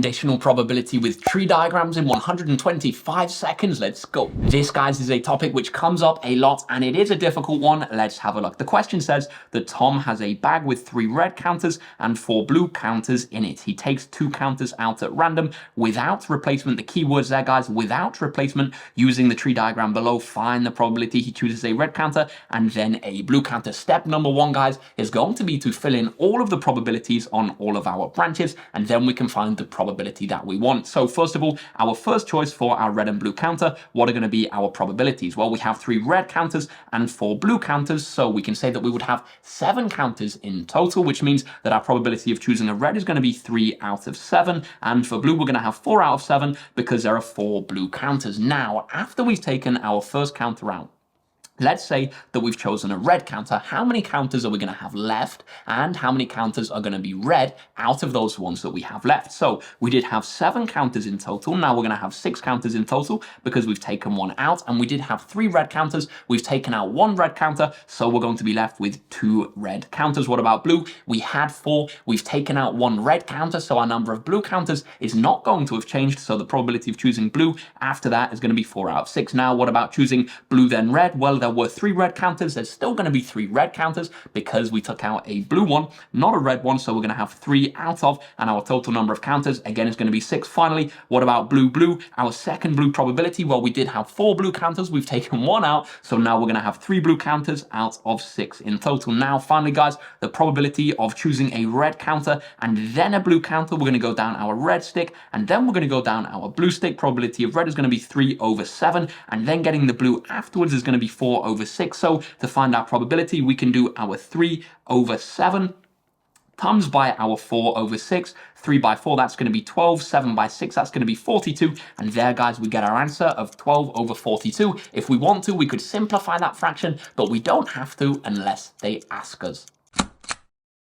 conditional probability with tree diagrams in 125 seconds. Let's go. This, guys, is a topic which comes up a lot and it is a difficult one. Let's have a look. The question says that Tom has a bag with 3 red counters and 4 blue counters in it. He takes 2 counters out at random without replacement. The key words there, guys, without replacement. Using the tree diagram below, find the probability he chooses a red counter and then a blue counter. Step number 1, guys, is going to be to fill in all of the probabilities on all of our branches, and then we can find the probability that we want. So first of all, our first choice for our red and blue counter, what are going to be our probabilities? Well, we have 3 red counters and 4 blue counters, so we can say that we would have 7 counters in total, which means that our probability of choosing a red is going to be 3 out of 7, and for blue we're going to have 4 out of 7 because there are 4 blue counters. Now, after we've taken our first counter out, let's say that we've chosen a red counter. How many counters are we going to have left, and how many counters are going to be red out of those ones that we have left? So we did have 7 counters in total. Now we're going to have 6 counters in total because we've taken 1 out, and we did have 3 red counters. We've taken out 1 red counter, so we're going to be left with 2 red counters. What about blue? We had 4. We've taken out 1 red counter, so our number of blue counters is not going to have changed. So the probability of choosing blue after that is going to be 4 out of 6. Now, what about choosing blue then red? Well, there were 3 red counters. There's still going to be 3 red counters because we took out a blue one, not a red one. So we're going to have 3 out of, and our total number of counters again is going to be 6. Finally, what about blue? Our second blue probability, well, we did have 4 blue counters. We've taken 1 out. So now we're going to have 3 blue counters out of 6 in total. Now, finally, guys, the probability of choosing a red counter and then a blue counter, we're going to go down our red stick and then we're going to go down our blue stick. Probability of red is going to be 3 over 7, and then getting the blue afterwards is going to be 4 over 6. So to find our probability, we can do our 3 over 7 times by our 4 over 6. 3 by 4, that's going to be 12. 7 by 6, that's going to be 42. And there, guys, we get our answer of 12 over 42. If we want to, we could simplify that fraction, but we don't have to unless they ask us.